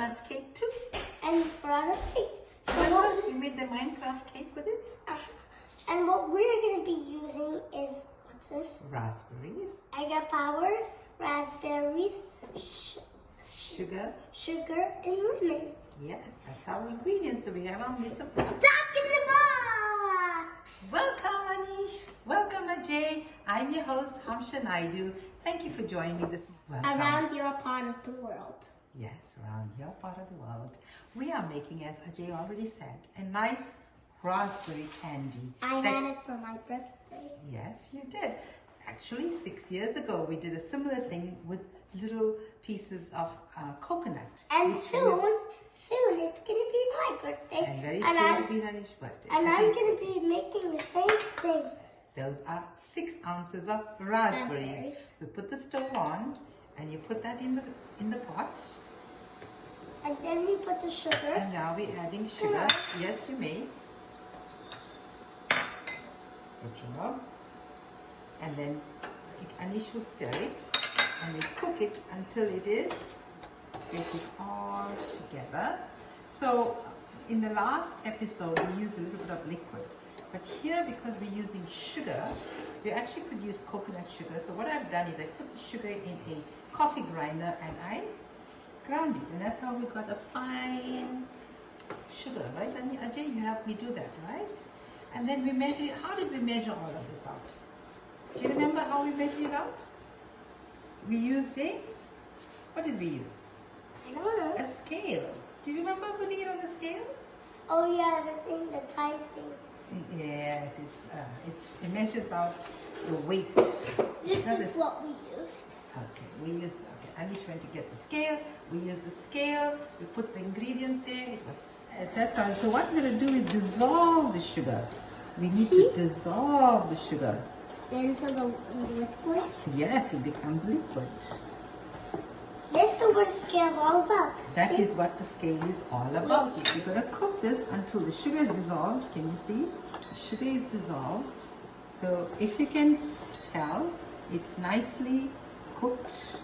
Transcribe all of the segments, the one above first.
piranha's cake too. And piranha's cake. So you made the Minecraft cake with it? And what we're going to be using is, what's this? Raspberries. Agar powder, raspberries, Sugar. sugar, and lemon. Yes, that's our ingredients. So we have our mix of Talk in the box! Welcome, Aneesh. Welcome, Ajay. I'm your host, Hamsha Naidu. Thank you for joining me this morning. Welcome. Around your part of the world. Yes, around your part of the world. We are making, as Ajay already said, a nice raspberry candy. I had it for my birthday. Yes, you did. Actually, 6 years ago, we did a similar thing with little pieces of coconut. And soon it's going to be my birthday. And very soon it'll be Anish's birthday. And I'm going to be making the same thing. Those are 6 ounces of raspberries. We put the stove on, and you put that in the pot. And then we put the sugar. And now we're adding sugar. Yes, you may. Good job. And then Aneesh will stir it, and we cook it until it is, get it all together. So in the last episode we used a little bit of liquid, but here, because we're using sugar, we actually could use coconut sugar. So what I've done is I put the sugar in a coffee grinder and I ground it, and that's how we got a fine sugar, right? Ajay, you helped me do that, right? And then we measure. How did we measure all of this out? Do you remember how we measured it out? We used what did we use? I don't know. A scale. Do you remember putting it on the scale? Oh yeah, the time thing. Yes, it measures out the weight. This is what we used. Okay, Aneesh went to get the scale. We used the scale. We put the ingredient there. It was that's all. So what we're going to do is dissolve the sugar. We need to dissolve the sugar. Into the liquid? Yes, it becomes liquid. This is what the scale is all about. That is what the scale is all about. You're going to cook this until the sugar is dissolved. Can you see? The sugar is dissolved. So if you can tell, it's nicely cooked.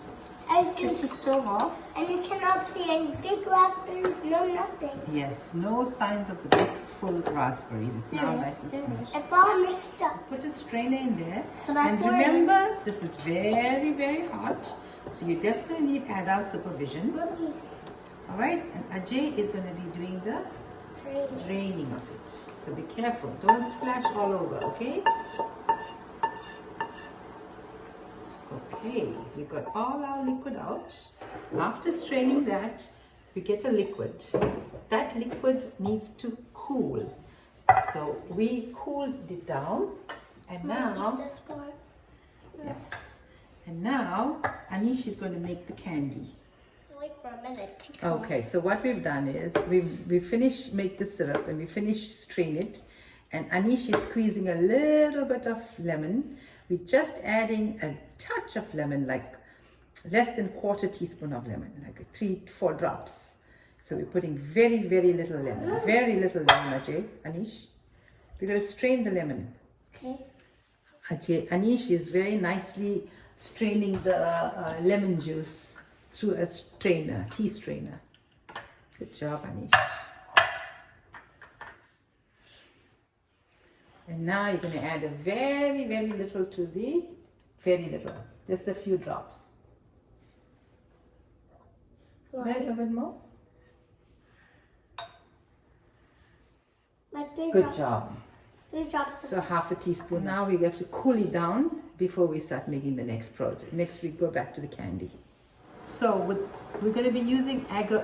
Switch the stove off. And you cannot see any big raspberries, no nothing. Yes, no signs of the big full raspberries. It's now nice and smooth. It's all mixed up. Put a strainer in there. And remember, this is very, very hot. So you definitely need adult supervision. Alright, and Ajay is going to be doing the draining of it. So be careful. Don't splash all over, okay? Okay, we got all our liquid out. After straining that, we get a liquid. That liquid needs to cool. So we cooled it down, and now, yes, and now Aneesh is going to make the candy. Wait for a minute. Okay, so what we've done is we finished make the syrup and we finished strain it, and Aneesh is squeezing a little bit of lemon. We're just adding a touch of lemon, like less than 1/4 teaspoon of lemon, like 3-4 drops. So we're putting very, very little lemon. Very little lemon, Ajay. Aneesh, we're going to strain the lemon. Okay. Ajay, Aneesh is very nicely straining the lemon juice through a strainer, tea strainer. Good job, Aneesh. And now you're going to add a very, very little to the, very little, just a few drops. A little bit more. Like 3 Good drops. job. 3 drops. So 1/2 teaspoon. Now we have to cool it down before we start making the next project. Next we go back to the candy. So we're going to be using agar.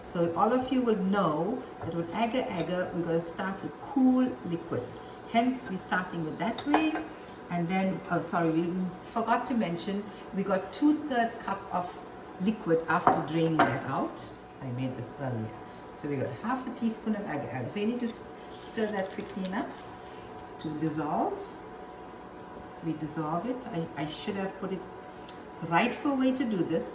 So all of you will know that with agar, we're going to start with cool liquid. Hence, we're starting with that way. And then, oh sorry, we forgot to mention, we got 2/3 cup of liquid after draining that out. I made this earlier. So we got 1/2 teaspoon of agar. So you need to stir that quickly enough to dissolve. We dissolve it. I should have put it, the rightful way to do this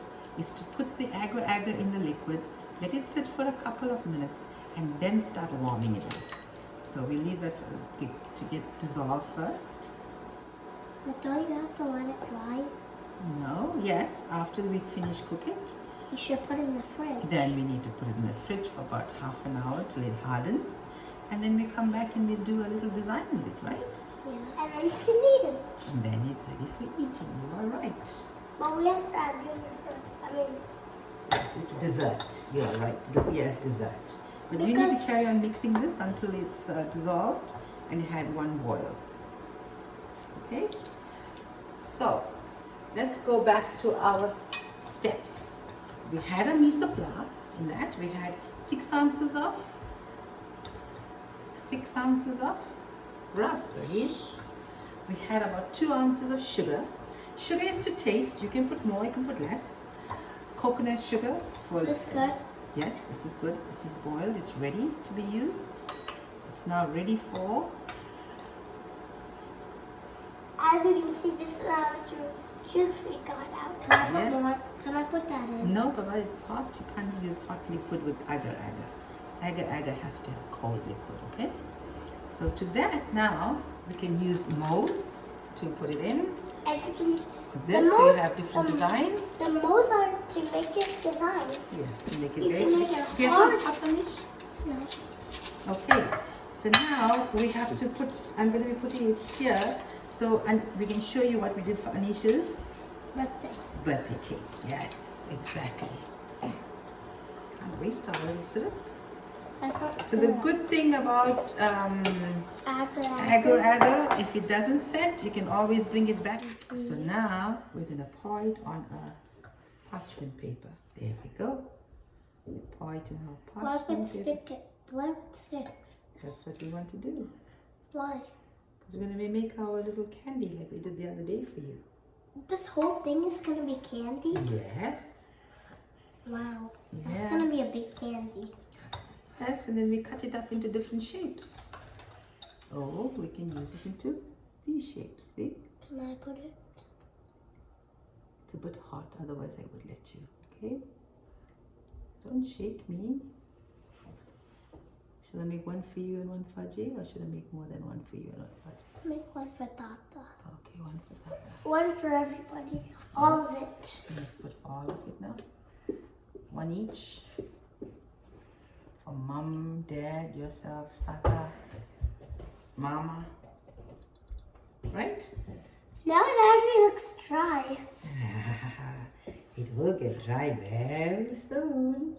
is to put the agar in the liquid, let it sit for a couple of minutes, and then start warming it up. So we leave that to get dissolved first. But don't you have to let it dry? No, yes, after we finish cook it. you should put it in the fridge. Then we need to put it in the fridge for about half an hour till it hardens. And then we come back and we do a little design with it, right? Yeah. And then you can eat it. And then it's ready for eating. You are right. But we have to add dinner first. I mean, Yes, it's dessert. You are right. Yes, dessert. But you need to carry on mixing this until it's dissolved and it had one boil. Okay? So, let's go back to our steps. We had a miso flour. In that, we had 6 ounces of raspberries. We had about 2 ounces of sugar. Sugar is to taste. You can put more, you can put less. Coconut sugar. Is this good? Yes, this is good. This is boiled. It's ready to be used. It's now ready for... As you can see, this is how much juice we got out. Can I put more? Can I put that in? No, Baba, it's hot. You can't use hot liquid with agar agar. Agar agar has to have cold liquid, okay? So to that now, we can use molds to put it in. And we can use This, so you have different designs. The molds are to make it designs. Yes, to make it You very can make it Here, hard. hot, Aneesh? No. Okay, so now we have to put, I'm going to be putting it here. So, and we can show you what we did for Aneesh's birthday cake. Yes, exactly. Can't waste our little syrup. So the good thing about agar, if it doesn't set, you can always bring it back. So now we're going to pour it on a parchment paper. There we go. We pour it in our parchment paper. Why it sticks? That's what we want to do. Why? Because we're going to make our little candy like we did the other day for you. This whole thing is going to be candy? Yes. Wow. Yeah. That's going to be a big candy. Yes, and then we cut it up into different shapes. Oh, we can use it into these shapes, see? Can I put it? It's a bit hot, otherwise I would let you, okay? Don't shake me. Should I make one for you and one for Ajay, or should I make more than one for you and one for Ajay? Make one for Tata. Okay, one for Tata. One for everybody. All of it. Let's put all of it now. One each. For Mom, Dad, yourself, Tata, Mama. Right? Now it already looks dry. It will get dry very soon.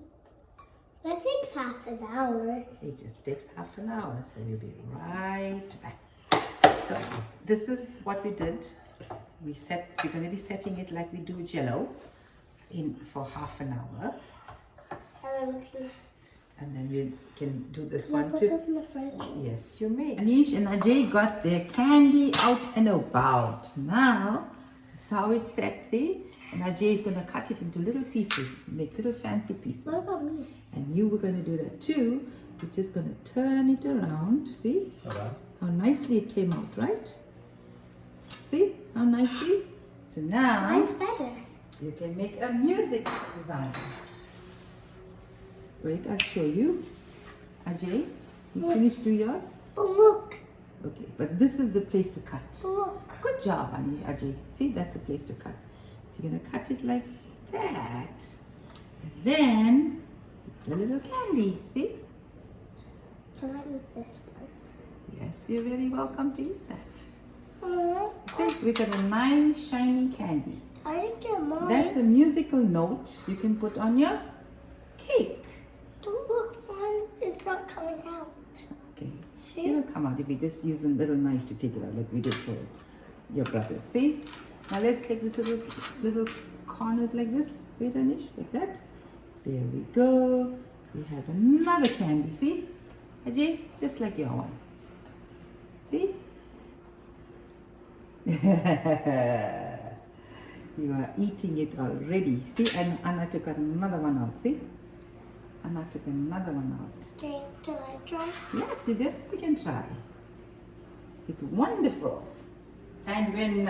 That takes half an hour. It just takes half an hour, so we'll be right back. So this is what we did. We're going to be setting it like we do Jello for half an hour. And then we can do this one too. Put this in the fridge. Yes, you may. Aneesh and Ajay got their candy out and about. Now, that's how it's set, see? And Ajay is going to cut it into little pieces, make little fancy pieces. What about me? And you were going to do that too. We're just going to turn it around, see? How nicely it came out, right? See how nicely? So now, Mine's better. you can make a music design. Wait, I'll show you. Ajay, you finished do yours? But look. Okay, but this is the place to cut. Look. Good job, Ajay. See, that's the place to cut. So you're going to cut it like that. And then, the little candy, see? Can I eat this part? Yes, you're very welcome to eat that. Oh, See, we got a nice shiny candy. I didn't get mine. That's a musical note you can put on your cake. Don't look, mine is not coming out. Okay. See? It'll come out if we just use a little knife to take it out like we did for your brother. See? Now let's take this little corners like this. Wait, Aneesh, like that. There we go. We have another candy. See? Ajay, just like your one. See? You are eating it already. See? And Anna took another one out. See? Anna took another one out. Okay, can I try? Yes, you definitely can try. It's wonderful. And when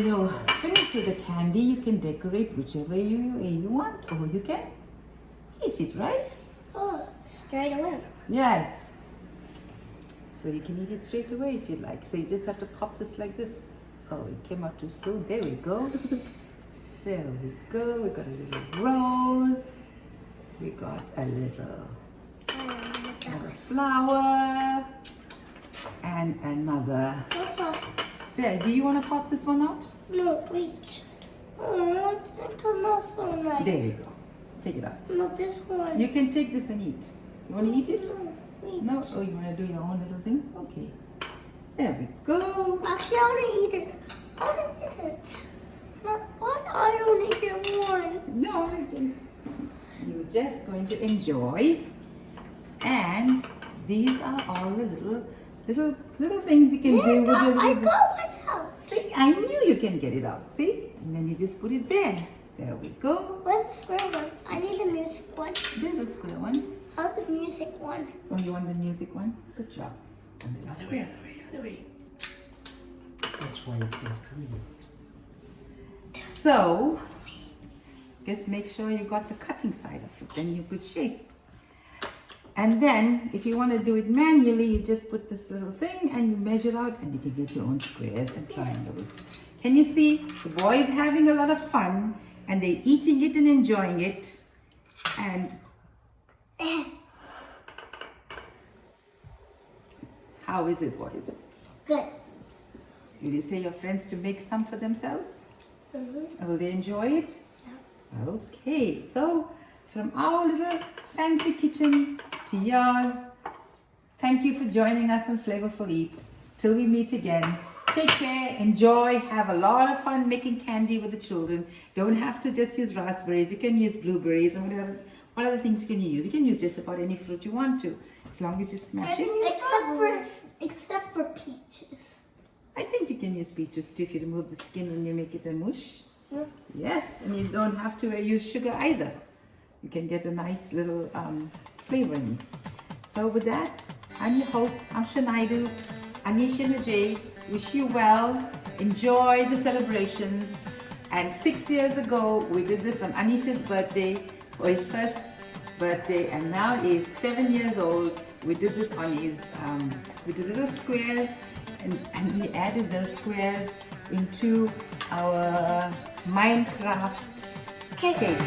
you finish with the candy, you can decorate whichever way you want, or you can eat it, right? Oh, straight away. Yes. So you can eat it straight away if you like. So you just have to pop this like this. Oh, it came out too soon. There we go. There we go. We got a little rose. We got a little flower. And another. There, do you want to pop this one out? No, wait. Oh, it come out so nice. There you go. Take it out. Not this one. You can take this and eat. You want to eat it? No, wait. No? Oh, you want to do your own little thing? Okay. There we go. Actually, I want to eat it. I want to eat it. Not one. I only get one. No, you're just going to enjoy. And these are all the little things you can do with your I little... got one out. See, I knew you can get it out. See? And then you just put it there. There we go. Where's the square one? I need the music one. There's the square one. I want the music one. Oh, you want the music one? Good job. And then the square. Other way. That's why it's not coming. So, just make sure you got the cutting side of it. Then you're good shape. And then, if you want to do it manually, you just put this little thing and you measure out and you can get your own squares and triangles. Can you see? The boy is having a lot of fun and they're eating it and enjoying it. And how is it, boys? Good. Will you say your friends to make some for themselves? Will they enjoy it? Yeah. Okay, so from our little fancy kitchen to yours, thank you for joining us on Flavourful Eats. Till we meet again, take care, enjoy, have a lot of fun making candy with the children. Don't have to just use raspberries, you can use blueberries and whatever. What other things can you use? You can use just about any fruit you want to, as long as you smash it. Except for peaches. I think you can use peaches too if you remove the skin and you make it a mush. Yeah. Yes, and you don't have to use sugar either. You can get a nice little flavorings. So with that, I'm your host, Amsha Naidu. Aneesh and Ajay wish you well. Enjoy the celebrations. And 6 years ago, we did this on Aneesh's birthday, for his first birthday, and now he's 7 years old. We did this on his, we did little squares, and we added those squares into our Minecraft cake.